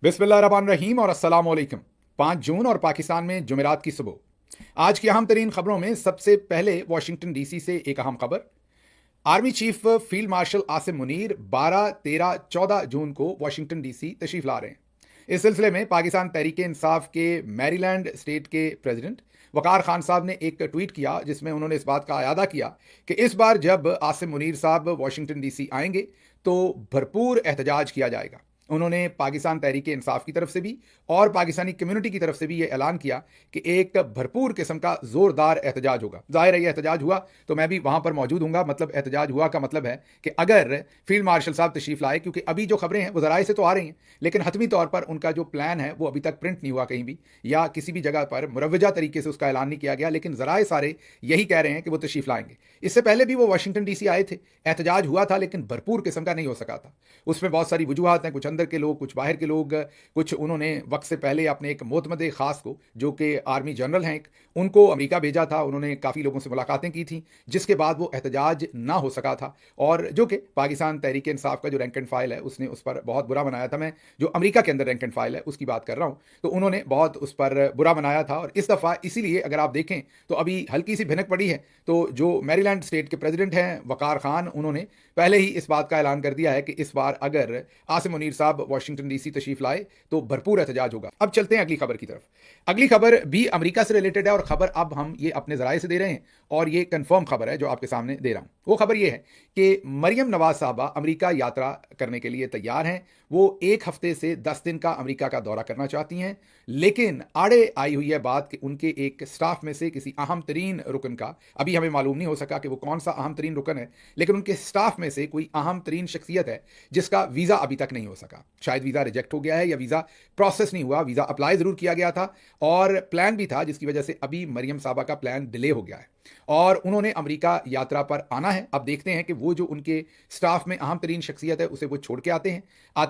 बिस्मिल्लाहिर्रहमानिर्रहीम और अस्सलाम वालेकुम। 5 जून और पाकिस्तान में जुमेरात की सुबह। आज की अहम तरीन खबरों में सबसे पहले वाशिंगटन डीसी से एक अहम खबर। Army chief field marshal Asim Munir 12, 13, 14 जून को वाशिंगटन डीसी तशरीफ ला रहे हैं। इस सिलसिले में पाकिस्तान तहरीक इंसाफ के मैरीलैंड स्टेट के प्रेसिडेंट वकार खान साहब ने एक ट्वीट किया, जिसमें उन्होंने इस बात का अयादा किया कि इस बार जब आसिम मुनीर साहब वाशिंगटन डीसी आएंगे तो भरपूर एहतजाज किया जाएगा। उन्होंने पाकिस्तान तहरीक इंसाफ की तरफ से भी और पाकिस्तानी कम्युनिटी की तरफ से भी ये ऐलान किया कि एक भरपूर किस्म का जोरदार एहतजाज होगा। जाहिर है ये एहतजाज हुआ तो मैं भी वहां पर मौजूद हूंगा। मतलब एहतजाज हुआ का मतलब है कि अगर फील्ड मार्शल साहब तशरीफ लाए, क्योंकि अभी जो खबरें हैं वो जराए से तो आ रही हैं, लेकिन हतमी तौर पर उनका जो प्लान है वो अभी तक प्रिंट नहीं हुआ कहीं भी, या किसी भी जगह पर मुरवजा तरीके से उसका ऐलान नहीं किया गया, लेकिन जराए सारे यही कह रहे हैं कि वो तशरीफ लाएंगे। इससे पहले भी वो वाशिंगटन डीसी आए थे, एहतजाज हुआ था, लेकिन भरपूर किस्म का नहीं हो सका था। उसमें बहुत सारी वजूहत हैं, कुछ अंदर के लोग, कुछ बाहर के लोग, कुछ उन्होंने वक्त से पहले अपने एक मोतमद खास को, जो कि आर्मी जनरल हैं, उनको अमेरिका भेजा था। उन्होंने काफ़ी लोगों से मुलाकातें की थी, जिसके बाद वो एहतजाज ना हो सका था, और जो कि पाकिस्तान तहरीक इंसाफ का जो रैंक एंड फाइल है उसने उस पर बहुत बुरा मनाया था। मैं जो अमेरिका के अंदर रैंक एंड फाइल है उसकी बात कर रहा हूँ, तो उन्होंने बहुत उस पर बुरा मनाया था। और इस दफ़ा इसीलिए अगर आप देखें तो अभी हल्की सी भिनक पड़ी है। तो जो मैरीलैंड स्टेट के प्रेसिडेंट हैं वकार खान, उन्होंने पहले ही इस बात का ऐलान कर दिया है कि इस बार अगर आसिम मुनीर साहब वाशिंगटन डीसी तशरीफ लाए तो भरपूर एहतजाज होगा। अब चलते हैं अगली खबर की तरफ। अगली खबर भी अमेरिका से रिलेटेड है, और खबर अब हम ये अपने जराए से दे रहे हैं, और ये कंफर्म खबर है जो आपके सामने दे रहा हूं। वो खबर ये है कि मरियम नवाज साहबा अमेरिका यात्रा करने के लिए तैयार हैं। वो 1 हफ्ते से 10 दिन का अमेरिका का दौरा करना चाहती हैं, लेकिन आड़े आई हुई है बात कि उनके एक स्टाफ में से किसी अहम तरीन रुकन का, अभी हमें मालूम नहीं हो सका कि वो कौन सा अहम तरीन रुकन है, लेकिन उनके स्टाफ में से कोई अहम तरीन शख्सियत है जिसका वीज़ा अभी तक नहीं हो सका। शायद वीज़ा रिजेक्ट हो गया है या वीज़ा प्रोसेस नहीं हुआ। वीज़ा अप्लाई ज़रूर किया गया था और प्लान भी था, जिसकी वजह से अभी मरियम साहबा का प्लान डिले हो गया है और उन्होंने अमेरिका यात्रा पर आना है। अब देखते हैं कि वो जो उनके स्टाफ में अहम तरीन शख्सियत है उसे वो छोड़ के आती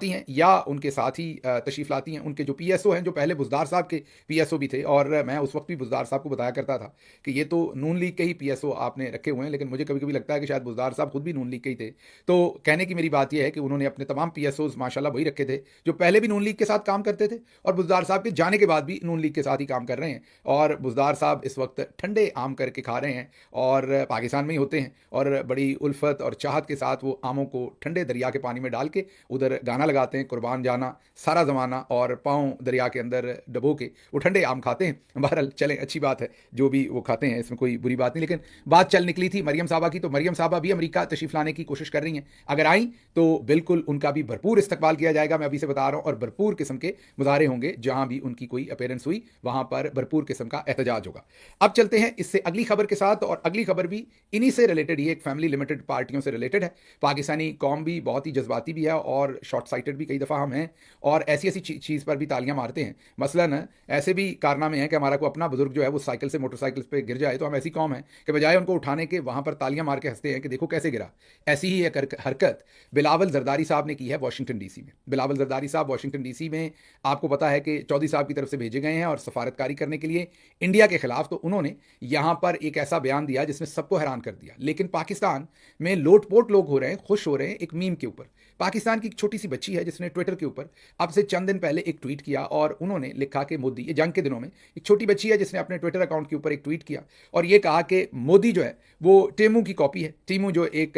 हैं या उनके साथ ही तशरीफ लाती हैं। उनके जो पीएसओ हैं, जो पहले बुज़दार साहब के पीएसओ भी थे, और मैं उस वक्त भी बुज़दार साहब को बताया करता था कि ये तो नून लीग के ही पीएसओ आपने रखे हुए हैं, लेकिन मुझे कभी कभी लगता है कि शायद बुज़दार साहब खुद भी नून लीग के ही थे। तो कहने की मेरी बात यह है कि उन्होंने अपने तमाम पीएसओज माशाल्लाह वही रखे थे जो पहले भी नून लीग के साथ काम करते थे, और बुज़दार साहब के जाने के बाद भी नून लीग के साथ ही काम कर रहे हैं। और बुज़दार साहब इस वक्त ठंडे आम करके खा रहे हैं, और पाकिस्तान में ही होते हैं, और बड़ी उल्फत और चाहत के साथ वो आमों को ठंडे दरिया के पानी में डाल के उधर गाना लगाते हैं, कुर्बान जाना सारा ज़माना, और पाँव दरिया के अंदर डबो के वो ठंडे आम खाते हैं। बहरहाल चलें, अच्छी बात है जो भी वो खाते हैं, इसमें कोई बुरी बात नहीं। लेकिन बात चल निकली थी मरियम साहबा की, तो मरियम साहबा भी अमेरिका तशरीफ लाने की कोशिश कर रही हैं। अगर आई तो बिल्कुल उनका भी भरपूर इस्तकबाल किया जाएगा, मैं अभी से बता रहा हूँ, और भरपूर किस्म के मुजाहरे होंगे। जहां भी उनकी कोई अपीयरेंस हुई वहां पर भरपूर किस्म का एहतजाज होगा। अब चलते हैं इससे अगली खबर के साथ, और अगली खबर भी इन्हीं से रिलेटेड ही, एक फैमिली लिमिटेड पार्टियों से रिलेटेड है। पाकिस्तानी कौम भी बहुत ही जज्बाती भी है और शॉर्ट साइटेड भी कई दफ़ा हम हैं, और ऐसी ऐसी चीज़ पर भी तालियां मारते हैं। मसलन ऐसे भी कारनामे हैं कि हमारा को अपना बुजुर्ग जो है वो साइकिल से मोटरसाइकिल पे गिर जाए तो हम ऐसी कौम है कि बजाय उनको उठाने के वहां पर तालियां मार के हंसते हैं कि देखो कैसे गिरा। ऐसी ही एक हरकत बिलावल जरदारी साहब ने की है वाशिंगटन डीसी में। बिलावल जरदारी साहब वाशिंगटन डीसी में, आपको पता है कि चौधरी साहब की तरफ से भेजे गए हैं और सफारतकारी करने के लिए इंडिया के खिलाफ। तो उन्होंने यहां पर एक ऐसा बयान दिया जिसने सबको हैरान कर दिया। लेकिन पाकिस्तान में लोटपोट लोग हो रहे हैं, खुश हो रहे हैं एक मीम के ऊपर। पाकिस्तान की एक छोटी सी बच्ची है जिसने ट्विटर के ऊपर अब से चंद दिन पहले एक ट्वीट किया, और उन्होंने लिखा कि मोदी, ये जंग के दिनों में एक छोटी बच्ची है जिसने अपने ट्विटर अकाउंट के ऊपर एक ट्वीट किया और ये कहा कि मोदी जो है वो टेमू की कॉपी है। टेमू जो एक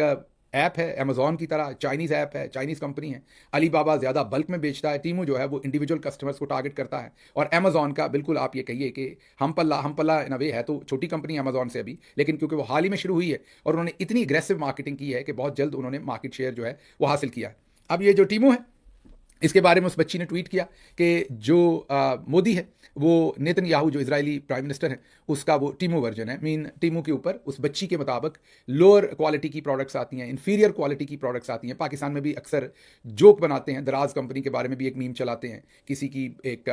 ऐप है अमेजॉन की तरह, चाइनीज़ ऐप है, चाइनीज़ कंपनी है। अली बाबा ज़्यादा बल्क में बेचता है, टीमू जो है वो इंडिविजुअल कस्टमर्स को टारगेट करता है। और अमेजॉन का बिल्कुल आप ये कहिए कि हम पल्ला इन वे है, तो छोटी कंपनी अमेजॉन से अभी, लेकिन क्योंकि वो हाल ही में शुरू हुई है और उन्होंने इतनी अग्रेसिव मार्केटिंग की है कि बहुत जल्द उन्होंने मार्केट शेयर जो है वो हासिल किया है। अब ये जो टीमू है, इसके बारे में उस बच्ची ने ट्वीट किया कि जो मोदी है वो नेतन्याहू जो इजरायली प्राइम मिनिस्टर है उसका वो टीमू वर्जन है। मीन टीमू के ऊपर उस बच्ची के मुताबिक लोअर क्वालिटी की प्रोडक्ट्स आती हैं, इन्फीरियर क्वालिटी की प्रोडक्ट्स आती हैं। पाकिस्तान में भी अक्सर जोक बनाते हैं, दराज कंपनी के बारे में भी एक मीम चलाते हैं, किसी की एक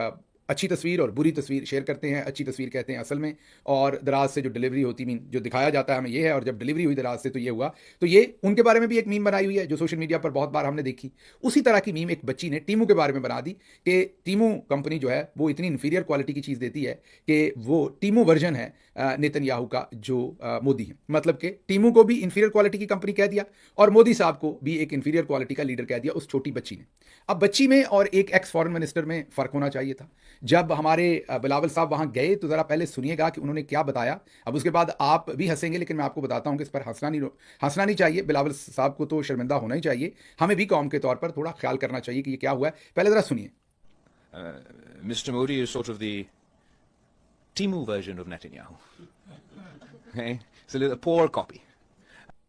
अच्छी तस्वीर और बुरी तस्वीर शेयर करते हैं। अच्छी तस्वीर कहते हैं असल में, और दराज से जो डिलीवरी होती, मीन जो दिखाया जाता है हमें ये है, और जब डिलीवरी हुई दराज से तो ये हुआ। तो ये उनके बारे में भी एक मीम बनाई हुई है जो सोशल मीडिया पर बहुत बार हमने देखी। उसी तरह की मीम एक बच्ची ने टीमू के बारे में बना दी कि टीमू कंपनी जो है वो इतनी इन्फीरियर क्वालिटी की चीज़ देती है कि वो टीमू वर्जन है नेतन्याहू का जो मोदी है। मतलब कि टीमू को भी इन्फीरियर क्वालिटी की कंपनी कह दिया और मोदी साहब को भी एक इन्फीरियर क्वालिटी का लीडर कह दिया उस छोटी बच्ची ने। अब बच्ची में और एक एक्स फॉरेन मिनिस्टर में फ़र्क होना चाहिए था। जब हमारे बिलावल साहब वहाँ गए तो ज़रा पहले सुनिएगा कि उन्होंने क्या बताया। अब उसके बाद आप भी हंसेंगे, लेकिन मैं आपको बताता हूँ कि इस पर हंसना नहीं चाहिए। बिलावल साहब को तो शर्मिंदा होना ही चाहिए, हमें भी कौम के तौर पर थोड़ा ख्याल करना चाहिए कि ये क्या हुआ है। पहले ज़रा सुनिए। Mr. Modi is sort of the Timu version of Netanyahu. Okay? It's a poor copy.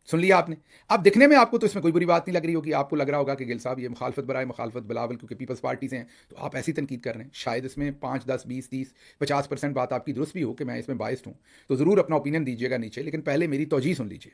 सुन लिया आपने। अब दिखने में आपको तो इसमें कोई बुरी बात नहीं लग रही होगी, आपको लग रहा होगा कि गिल साहब ये मुखालफत बराए मुखालफत बिलावल क्योंकि पीपल्स पार्टी से हैं तो आप ऐसी तनकीद कर रहे हैं। शायद इसमें 5, 10, 20, 30, 50% बात आपकी दुरुस्त भी हो कि मैं इसमें बाइस्ड हूँ, तो ज़रूर अपना ओपिनियन दीजिएगा नीचे, लेकिन पहले मेरी तौजीह सुन लीजिए।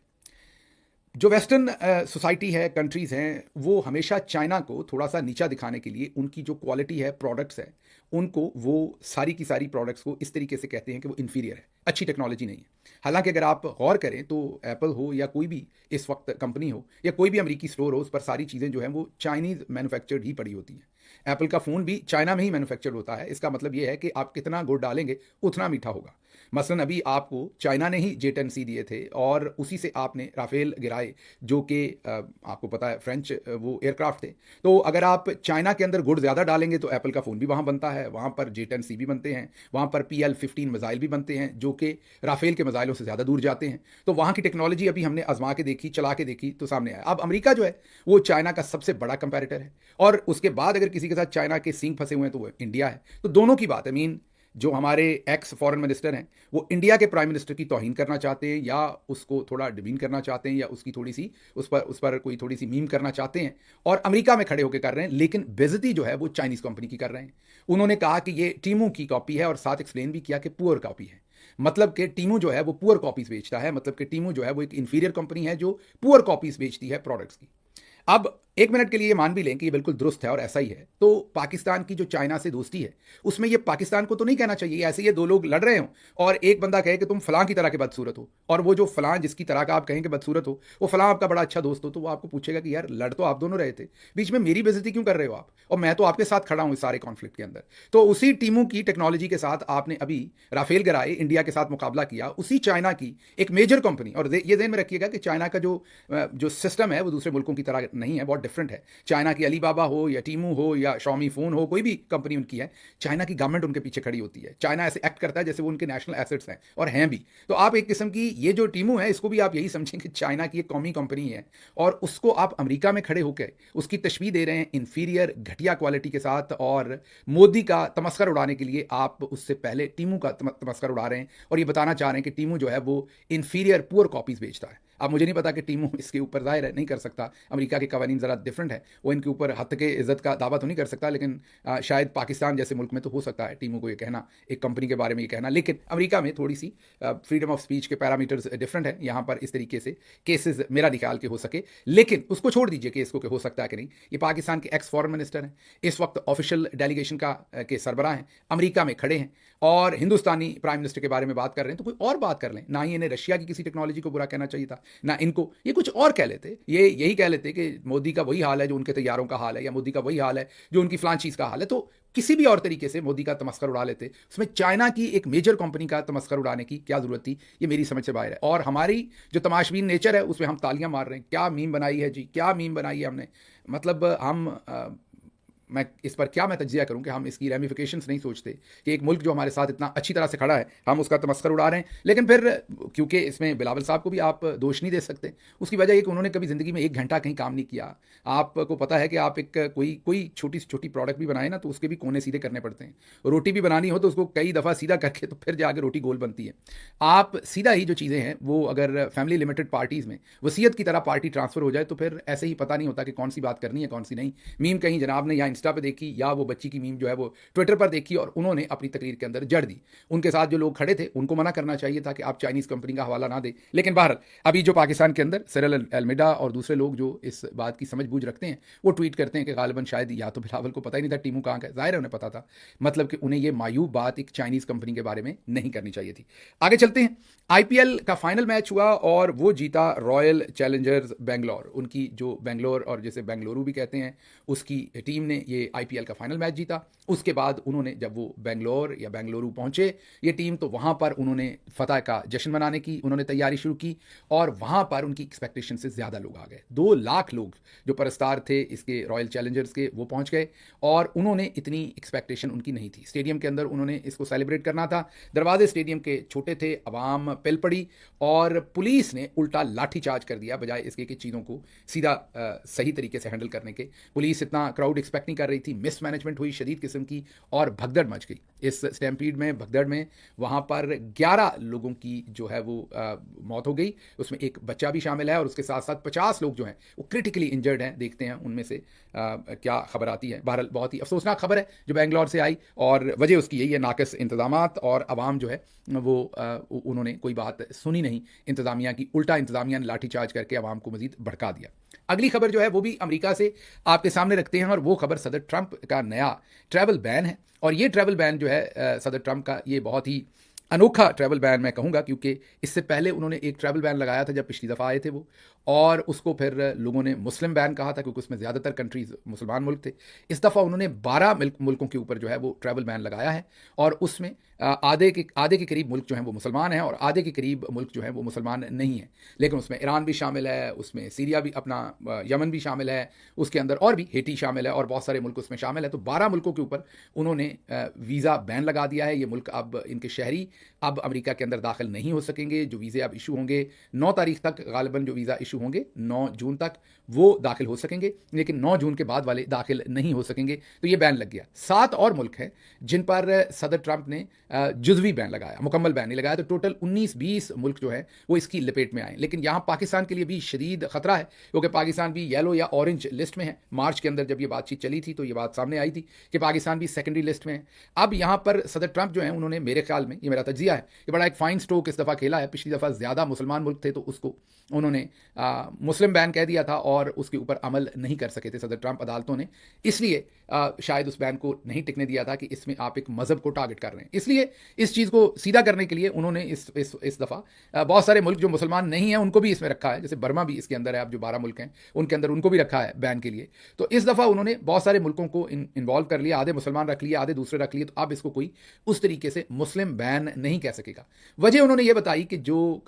जो वेस्टर्न सोसाइटी है, कंट्रीज़ हैं, वो हमेशा चाइना को थोड़ा सा नीचा दिखाने के लिए उनकी जो क्वालिटी है, प्रोडक्ट्स है, उनको वो सारी की सारी प्रोडक्ट्स को इस तरीके से कहते हैं कि वो इन्फीरियर है, अच्छी टेक्नोलॉजी नहीं है। हालांकि अगर आप गौर करें तो एप्पल हो या कोई भी इस वक्त कंपनी हो या कोई भी अमेरिकी स्टोर हो, उस पर सारी चीज़ें जो हैं वो चाइनीज़ मैन्युफैक्चर्ड ही पड़ी होती हैं। एप्पल का फ़ोन भी चाइना में ही मैन्युफैक्चर्ड होता है। इसका मतलब ये है कि आप कितना गुड़ डालेंगे उतना मीठा होगा। मसलन अभी आपको चाइना ने ही J-10C दिए थे और उसी से आपने राफेल गिराए, जो कि आपको पता है फ्रेंच वो एयरक्राफ्ट थे। तो अगर आप चाइना के अंदर गुड़ ज़्यादा डालेंगे तो एप्पल का फ़ोन भी वहाँ बनता है, वहाँ पर J-10C भी बनते हैं, वहाँ पर PL-15 मिसाइल भी बनते हैं जो कि राफेल के मिसाइलों से ज़्यादा दूर जाते हैं। तो वहाँ की टेक्नोलॉजी अभी हमने आजमा के देखी, चला के देखी तो सामने आया। अब अमेरिका जो है वो चाइना का सबसे बड़ा कंपैरेटर है, और उसके बाद अगर किसी के साथ चाइना के सींग फंसे हुए हैं तो वो इंडिया है। तो दोनों की बात है। मीन जो हमारे एक्स फॉरेन मिनिस्टर हैं वो इंडिया के प्राइम मिनिस्टर की तौहीन करना चाहते हैं या उसको थोड़ा डिमीन करना चाहते हैं या उसकी थोड़ी सी उस पर कोई थोड़ी सी मीम करना चाहते हैं, और अमेरिका में खड़े होकर कर रहे हैं, लेकिन बेइज्जती जो है वो चाइनीज़ कंपनी की कर रहे हैं। उन्होंने कहा कि ये टीमू की कॉपी है और साथ एक्सप्लेन भी किया कि पुअर कॉपी है। मतलब कि टीमू जो है वो पुअर कॉपीज़ बेचता है, मतलब कि टीमू जो है वो एक इन्फीरियर कंपनी है जो पुअर कॉपीज़ बेचती है प्रोडक्ट्स की। अब एक मिनट के लिए ये मान भी लें कि ये बिल्कुल दुरुस्त है और ऐसा ही है, तो पाकिस्तान की जो चाइना से दोस्ती है उसमें ये पाकिस्तान को तो नहीं कहना चाहिए ऐसे ये दो लोग लड़ रहे हों और एक बंदा कहे कि तुम फलां की तरह के बदसूरत हो, और वो जो फलां जिसकी तरह का आप कहें कि बदसूरत हो वो फलां आपका बड़ा अच्छा दोस्त हो, तो वो आपको पूछेगा कि यार लड़ तो आप दोनों रहे थे, बीच में मेरी बेइज्जती क्यों कर रहे हो आप, और मैं तो आपके साथ खड़ा हूँ इस सारे कॉन्फ्लिक्ट के अंदर। तो उसी टीमों की टेक्नोलॉजी के साथ आपने अभी राफेल गिराए, इंडिया के साथ मुकाबला किया, उसी चाइना की एक मेजर कंपनी, और ये ध्यान में रखिएगा कि चाइना का जो सिस्टम है वो दूसरे मुल्कों की तरह नहीं है, बहुत डिफरेंट है। चाइना की अलीबाबा हो या टीमू हो या शॉमी फोन हो, कोई भी कंपनी उनकी है, चाइना की गवर्नमेंट उनके पीछे खड़ी होती है। चाइना ऐसे एक्ट करता है जैसे वो उनके नेशनल एसेट्स हैं, और हैं भी। तो आप एक किस्म की ये जो टीमू है इसको भी आप यही समझें कि चाइना की एक कौमी कंपनी है, और उसको आप अमेरिका में खड़े होकर उसकी तशबीह दे रहे हैं इन्फीरियर घटिया क्वालिटी के साथ, और मोदी का तमस्कर उड़ाने के लिए आप उससे पहले टीमू का तमस्कर उड़ा रहे हैं और ये बताना चाह रहे हैं कि टीमू जो है वो इन्फीरियर पुअर कॉपीज बेचता है। अब मुझे नहीं पता कि टीमू इसके ऊपर जाहिर है नहीं कर सकता, अमेरिका के कवानीन ज़रा डिफरेंट है, वो इनके ऊपर हद के इज़्ज़त का दावा तो नहीं कर सकता, लेकिन शायद पाकिस्तान जैसे मुल्क में तो हो सकता है टीमू को ये कहना, एक कंपनी के बारे में ये कहना। लेकिन अमेरिका में थोड़ी सी फ्रीडम ऑफ स्पीच के पैरामीटर्स डिफरेंट है, यहाँ पर इस तरीके से केसेस मेरा निकाल के हो सके। लेकिन उसको छोड़ दीजिए केस को कि हो सकता है कि नहीं, ये पाकिस्तान के एक्स फॉरेन मिनिस्टर हैं, इस वक्त ऑफिशियल डेलीगेशन के सरबराह हैं, अमेरिका में खड़े हैं और हिंदुस्तानी प्राइम मिनिस्टर के बारे में बात कर रहे हैं, तो कोई और बात कर लें। ना ही इन्हें रशिया की किसी टेक्नोलॉजी को बुरा कहना चाहिए था, ना इनको, ये कुछ और कह लेते, ये यही कह लेते कि मोदी का वही हाल है जो उनके तैयारों का हाल है, या मोदी का वही हाल है जो उनकी फलां चीज़ का हाल है। तो किसी भी और तरीके से मोदी का तमस्कर उड़ा लेते, उसमें चाइना की एक मेजर कंपनी का तमस्कर उड़ाने की क्या ज़रूरत थी, ये मेरी समझ से बाहर है। और हमारी जो तमाशबीन नेचर है उसमें हम तालियां मार रहे हैं, क्या मीम बनाई है जी, क्या मीम बनाई है हमने, मतलब मैं इस पर क्या मैं तज्जिया करूं कि हम इसकी रेमिफिकेशंस नहीं सोचते कि एक मुल्क जो हमारे साथ इतना अच्छी तरह से खड़ा है हम उसका तमस्कर उड़ा रहे हैं। लेकिन फिर क्योंकि इसमें बिलावल साहब को भी आप दोष नहीं दे सकते, उसकी वजह ये कि उन्होंने कभी ज़िंदगी में 1 घंटा कहीं काम नहीं किया। आपको पता है कि आप एक कोई छोटी से छोटी प्रोडक्ट भी बनाए ना तो उसके भी कोने सीधे करने पड़ते हैं, रोटी भी बनानी हो तो उसको कई दफ़ा सीधा करके तो फिर जाके रोटी गोल बनती है। आप सीधा ही जो चीज़ें हैं वो अगर फैमिली लिमिटेड पार्टीज़ में वसीयत की तरह पार्टी ट्रांसफ़र हो जाए तो फिर ऐसे ही पता नहीं होता कि कौन सी बात करनी है कौन सी नहीं। मीम कहीं जनाब ने या इंस्टा पे देखी या वो बच्ची की मीम जो है वो ट्विटर पर देखी और उन्होंने अपनी तकरीर के अंदर जड़ दी। उनके साथ जो लोग खड़े थे उनको मना करना चाहिए था कि आप चाइनीज़ कंपनी का हवाला ना दें, लेकिन बहरहाल अभी जो पाकिस्तान के अंदर सिरिल अल्मेडा और दूसरे लोग जो इस बात की समझ बूझ रखते हैं वो ट्वीट करते हैं कि गालिबन शायद या तो बिलावल को पता ही नहीं था टीमू कहाँ का है, जाहिर है उन्हें पता था, मतलब कि उन्हें ये मायूब बात एक चाइनीज़ कंपनी के बारे में नहीं करनी चाहिए थी। आगे चलते हैं। आईपीएल का फाइनल मैच हुआ और वो जीता रॉयल चैलेंजर्स बेंगलोर, उनकी जो बेंगलोर और जिसे बेंगलुरु भी कहते हैं उसकी टीम ने ये आईपीएल का फाइनल मैच जीता। उसके बाद उन्होंने जब वो बेंगलोर या बेंगलुरु पहुंचे ये टीम, तो वहां पर उन्होंने फतह का जश्न मनाने की उन्होंने तैयारी शुरू की और वहां पर उनकी एक्सपेक्टेशन से ज़्यादा लोग आ गए। 2 लाख लोग जो परस्तार थे इसके रॉयल चैलेंजर्स के वो पहुंच गए और उन्होंने इतनी एक्सपेक्टेशन उनकी नहीं थी। स्टेडियम के अंदर उन्होंने इसको सेलिब्रेट करना था, दरवाजे स्टेडियम के छोटे थे, आवाम पिल पड़ी और पुलिस ने उल्टा लाठीचार्ज कर दिया बजाय इसके कि चीज़ों को सीधा सही तरीके से हैंडल करने के। पुलिस इतना क्राउड एक्सपेक्ट नहीं कर रही थी, मिस मैनेजमेंट हुई शदीद किस्म की और भगदड़ मच गई इस स्टैम्पीड में। भगदड़ में वहाँ पर 11 लोगों की जो है वो मौत हो गई, उसमें एक बच्चा भी शामिल है और उसके साथ साथ 50 लोग जो हैं वो क्रिटिकली इंजर्ड हैं। देखते हैं उनमें से क्या खबर आती है। बहरहाल बहुत ही अफसोसनाक खबर है जो बेंगलोर से आई और वजह उसकी यही है नाकिस इंतजामात और आवाम जो है वो उन्होंने कोई बात सुनी नहीं इंतज़ामिया की, उल्टा इंतज़ामिया ने लाठीचार्ज करके आवाम को मज़ीद भड़का दिया। अगली खबर जो है वो भी अमेरिका से आपके सामने रखते हैं और वो खबर सदर ट्रंप का नया ट्रैवल बैन है। और ये ट्रैवल बैन जो है सदर ट्रंप का ये बहुत ही अनोखा ट्रैवल बैन मैं कहूँगा, क्योंकि इससे पहले उन्होंने एक ट्रैवल बैन लगाया था जब पिछली दफ़ा आए थे वो, और उसको फिर लोगों ने मुस्लिम बैन कहा था क्योंकि उसमें ज़्यादातर कंट्रीज़ मुसलमान मुल्क थे। इस दफ़ा उन्होंने 12 मुल्कों के ऊपर जो है वो ट्रैवल बैन लगाया है और उसमें आधे के करीब मुल्क जो हैं वो मुसलमान हैं और आधे के करीब मुल्क जो हैं वो मुसलमान नहीं हैं। लेकिन उसमें ईरान भी शामिल है, उसमें सीरिया भी अपना यमन भी शामिल है, उसके अंदर और भी हेटी शामिल है और बहुत सारे मुल्क उसमें शामिल है। तो 12 मुल्कों के ऊपर उन्होंने वीज़ा बैन लगा दिया है। ये मुल्क अब इनके शहरी अब अमेरिका के अंदर दाखिल नहीं हो सकेंगे। जो वीज़े अब इशू होंगे 9 तारीख तक, गालिबन जो वीज़ा इशू होंगे 9 जून तक वो दाखिल हो सकेंगे, लेकिन 9 जून के बाद वाले दाखिल नहीं हो सकेंगे। तो ये बैन लग गया। 7 और मुल्क हैं जिन पर सदर ट्रंप ने जुज़वी बैन लगाया, मुकम्मल बैन नहीं लगाया। तो टोटल 19-20 मुल्क जो है वो इसकी लपेट में आए। लेकिन यहाँ पाकिस्तान के लिए भी शदीद ख़तरा है क्योंकि पाकिस्तान भी येलो या ऑरेंज लिस्ट में है। मार्च के अंदर जब ये बातचीत चली थी तो ये बात सामने आई थी कि पाकिस्तान भी सेकेंडरी लिस्ट में है। अब यहाँ पर सदर ट्रंप जो है उन्होंने, मेरे ख्याल में ये मेरा तज्जिया है, कि बड़ा एक फाइन स्ट्रोक इस दफ़ा खेला है। पिछली दफ़ा ज़्यादा मुसलमान मुल्क थे तो उसको उन्होंने मुस्लिम बैन कह दिया था और उसके ऊपर अमल नहीं कर सके थे सदर ट्रंप अदालतों ने, इसलिए शायद उस बैन को नहीं टिकने दिया था कि इसमें आप एक मज़हब को टारगेट कर रहे हैं। इसलिए इस चीज़ को सीधा करने के लिए उन्होंने इस दफ़ा बहुत सारे मुल्क जो मुसलमान नहीं हैं उनको भी इसमें रखा है, जैसे बर्मा भी इसके अंदर है। अब जो 12 मुल्क हैं उनके अंदर उनको भी रखा है बैन के लिए। तो इस दफ़ा उन्होंने बहुत सारे मुल्कों को इन्वॉल्व कर लिया, आधे मुसलमान रख लिए, आधे दूसरे रख लिए। तो अब इसको कोई उस तरीके से मुस्लिम बैन नहीं कह सकेगा। वजह उन्होंने ये बताई कि जो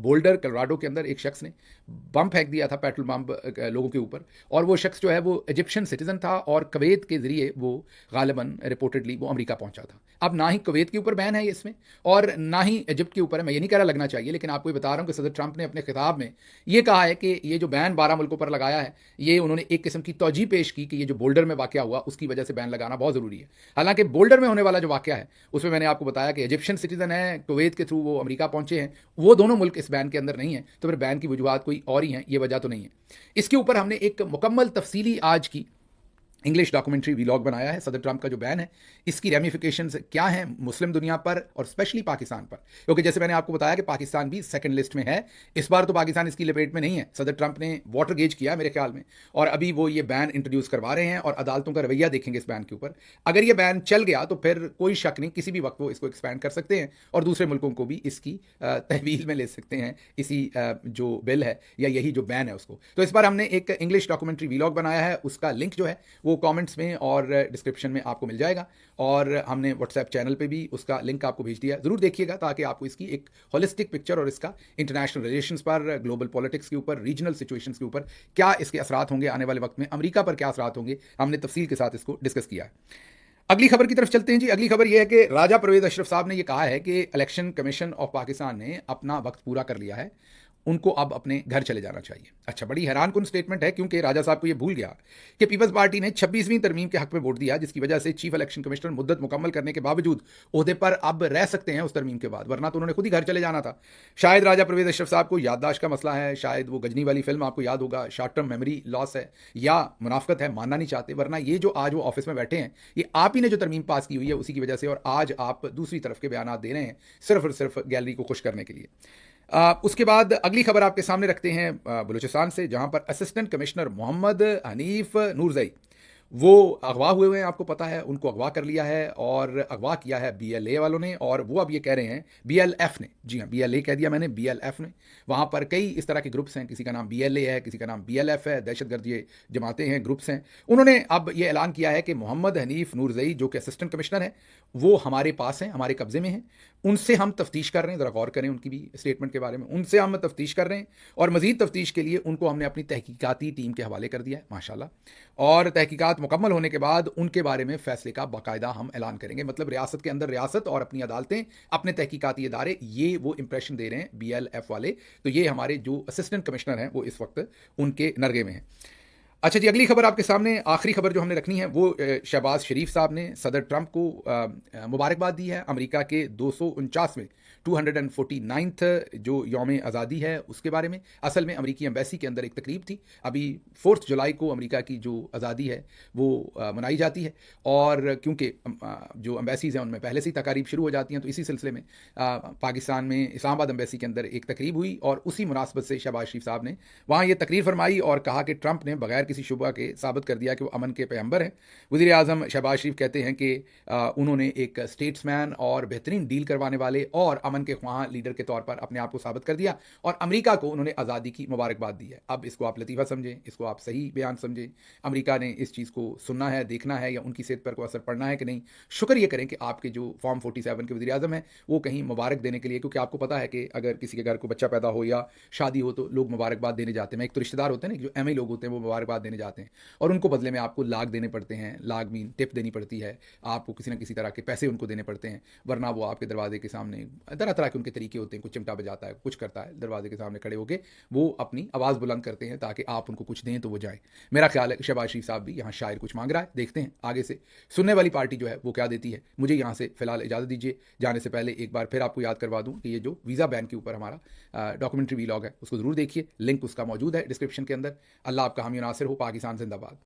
बोल्डर कलोराडो के अंदर एक शख्स ने बम फेंक दिया था, पेट्रोल बम लोगों के ऊपर, और वो शख्स जो है वो इजिप्शियन सिटीजन था और कुवैत के ज़रिए वो गालिबन रिपोर्टेडली वो अमेरिका पहुंचा था। अब ना ही कुवैत के ऊपर बैन है इसमें और ना ही इजिप्ट के ऊपर है। मैं ये नहीं कह रहा लगना चाहिए, लेकिन आपको ये बता रहा हूँ कि सदर ट्रंप ने अपने खिताब में ये कहा है कि ये जो बैन 12 मुल्कों पर लगाया है, ये उन्होंने एक किस्म की तौजीह पेश की कि ये जो बोल्डर में वाक़या हुआ उसकी वजह से बैन लगाना बहुत ज़रूरी है। हालांकि बोल्डर में होने वाला जो वाक़या है उसमें मैंने आपको बताया कि इजिप्शियन सिटीजन है, कुवैत के थ्रू वो अमेरिका पहुंचे हैं, वो दोनों मुल्क इस बैन के अंदर नहीं है। तो फिर बैन की वजूहत कोई और ही है, ये वजह तो नहीं है। इसके ऊपर हमने एक मुकम्मल तफसीली आज की इंग्लिश डॉक्यूमेंट्री व्लॉग बनाया है। सदर ट्रंप का जो बैन है इसकी रेमिफिकेशंस क्या हैं मुस्लिम दुनिया पर और स्पेशली पाकिस्तान पर, क्योंकि जैसे मैंने आपको बताया कि पाकिस्तान भी सेकंड लिस्ट में है। इस बार तो पाकिस्तान इसकी लपेट में नहीं है। सदर ट्रंप ने वाटर गेज किया मेरे ख्याल में और अभी वो ये बैन इंट्रोड्यूस करवा रहे हैं और अदालतों का रवैया देखेंगे इस बैन के ऊपर। अगर ये बैन चल गया तो फिर कोई शक नहीं, किसी भी वक्त वो इसको एक्सपैंड कर सकते हैं और दूसरे मुल्कों को भी इसकी तहवील में ले सकते हैं, इसी जो बिल है या यही जो बैन है उसको। तो इस बार हमने एक इंग्लिश डॉक्यूमेंट्री व्लॉग बनाया है, उसका लिंक जो है वो कमेंट्स में और डिस्क्रिप्शन में आपको मिल जाएगा और हमने व्हाट्सएप चैनल पे भी उसका लिंक आपको भेज दिया। ज़रूर देखिएगा ताकि आपको इसकी एक होलिस्टिक पिक्चर और इसका इंटरनेशनल रिलेशंस पर, ग्लोबल पॉलिटिक्स के ऊपर, रीजनल सिचुएशंस के ऊपर क्या इसके असरात होंगे, आने वाले वक्त में अमेरिका पर क्या असरात होंगे, हमने तफसील के साथ इसको डिस्कस किया है। अगली खबर की तरफ चलते हैं जी। अगली खबर यह है कि राजा परवेज़ अशरफ साहब ने यह कहा है कि इलेक्शन कमीशन ऑफ पाकिस्तान ने अपना वक्त पूरा कर लिया है उनको अब अपने घर चले जाना चाहिए। अच्छा, बड़ी हैरानकुन स्टेटमेंट है, क्योंकि राजा साहब को ये भूल गया कि पीपल्स पार्टी ने 26वीं तरमीम के हक में वोट दिया, जिसकी वजह से चीफ इलेक्शन कमिश्नर मुद्दत मुकम्मल करने के बावजूद ओहदे पर अब रह सकते हैं उस तरमीम के बाद, वरना तो उन्होंने खुद ही घर चले जाना था। शायद राजा परवेज अशरफ साहब को याददाश्त का मसला है, शायद वो गजनी वाली फिल्म आपको याद होगा, शॉर्ट टर्म मेमोरी लॉस है, या मुनाफकत है, मानना नहीं चाहते, वरना ये जो आज वो ऑफिस में बैठे हैं, ये आप ही ने जो तरमीम पास की हुई है उसी की वजह से, और आज आप दूसरी तरफ के बयान दे रहे हैं सिर्फ और सिर्फ गैलरी को खुश करने के लिए। उसके बाद अगली खबर आपके सामने रखते हैं बलूचिस्तान से, जहां पर असिस्टेंट कमिश्नर मोहम्मद हनीफ नूरजई वो अगवा हुए हैं, आपको पता है, उनको अगवा कर लिया है और अगवा किया है BLA वालों ने, और वो अब ये कह रहे हैं BLF ने, जी हाँ BLA कह दिया मैंने, BLF ने, वहाँ पर कई इस तरह के ग्रुप्स हैं, किसी का नाम BLA है, किसी का नाम BLF है, दहशतगर्द ये जमातें हैं, ग्रुप्स हैं। उन्होंने अब ये ऐलान किया है कि मोहम्मद हनीफ नूरजई जो कि असिस्टेंट कमिश्नर हैं, वो हमारे पास हैं, हमारे कब्जे में हैं, उनसे हम तफ्तीश कर रहे हैं, ज़रा गौर करें उनकी भी स्टेटमेंट के बारे में, उनसे हम तफ्तीश कर रहे हैं और मज़ीद तफ्तीश के लिए उनको हमने अपनी तहकीकाती टीम के हवाले कर दिया है माशाल्लाह, और तहकीकात मुकम्मल होने के बाद उनके बारे में फैसले का बाकायदा हम ऐलान करेंगे। मतलब रियासत के अंदर रियासत और अपनी अदालतें, अपने तहकीकाती इदारे, ये वो इंप्रेशन दे रहे हैं BLF वाले। तो ये हमारे जो असिस्टेंट कमिश्नर हैं वो इस वक्त उनके नरगे में हैं। अच्छा जी, अगली खबर आपके सामने, आखिरी खबर जो हमने रखनी है वो शहबाज शरीफ साहब ने सदर ट्रंप को मुबारकबाद दी है अमेरिका के 249वें 249th जो यौम आज़ादी है उसके बारे में। असल में अमेरिकी एम्बेसी के अंदर एक तकरीब थी, अभी 4 जुलाई को अमेरिका की जो आज़ादी है वो मनाई जाती है, और क्योंकि जो एम्बेसीज़ हैं उनमें पहले से ही तकारीब शुरू हो जाती हैं, तो इसी सिलसिले में पाकिस्तान में इस्लामाबाद एम्बेसी के अंदर एक तकरीब हुई, और उसी मुनासबत से शहबाज शरीफ साहब ने वहाँ ये तकरीर फरमाई और कहा कि ट्रंप ने बगैर किसी शुबा के साबित कर दिया कि वो अमन के पैगंबर हैं। वज़ीर आज़म शहबाज शरीफ कहते हैं कि उन्होंने एक स्टेट्समैन और बेहतरीन डील करवाने वाले और अमन के ख्वाह लीडर के तौर पर अपने आप को साबित कर दिया, और अमेरिका को उन्होंने आज़ादी की मुबारकबाद दी है। अब इसको आप लतीफ़ा समझें, इसको आप सही बयान समझें, अमेरिका ने इस चीज़ को सुनना है, देखना है, या उनकी सेहत पर कोई असर पड़ना है कि नहीं। शुक्र ये करें कि आपके जो फॉर्म 47 के वज़ीर आज़म हैं वो कहीं मुबारक देने के लिए, क्योंकि आपको पता है कि अगर किसी के घर को बच्चा पैदा हो या शादी हो तो लोग मुबारकबाद देने जाते हैं। एक तो रिश्तेदार होते हैं ना, जो MA लोग होते हैं वो मुबारकबाद देने जाते हैं, और उनको बदले में आपको लाख देने पड़ते हैं, लाख मीन टिप देनी पड़ती है, आपको किसी ना किसी तरह के पैसे उनको देने पड़ते हैं, वरना वो आपके दरवाजे के सामने तरह तरह के उनके तरीके होते हैं, कुछ चिमटा बजाता है, कुछ करता है, दरवाजे के सामने खड़े होकर वो अपनी आवाज़ बुलंद करते हैं ताकि आप उनको कुछ दें तो वो जाए। मेरा ख्याल है कि शहबाज शरीफ साहब भी यहाँ शायर कुछ मांग रहा है, देखते हैं आगे से सुनने वाली पार्टी जो है वो क्या देती है। मुझे यहाँ से फिलहाल इजाज़त दीजिए, जाने से पहले एक बार फिर आपको याद करवा दूँ कि ये जो वीज़ा बैन के ऊपर हमारा डॉक्यूमेंट्री वीलॉग है उसको ज़रूर देखिए, लिंक उसका मौजूद है डिस्क्रिप्शन के अंदर। अल्लाह आपका हामी नासिर हो। पाकिस्तान जिंदाबाद।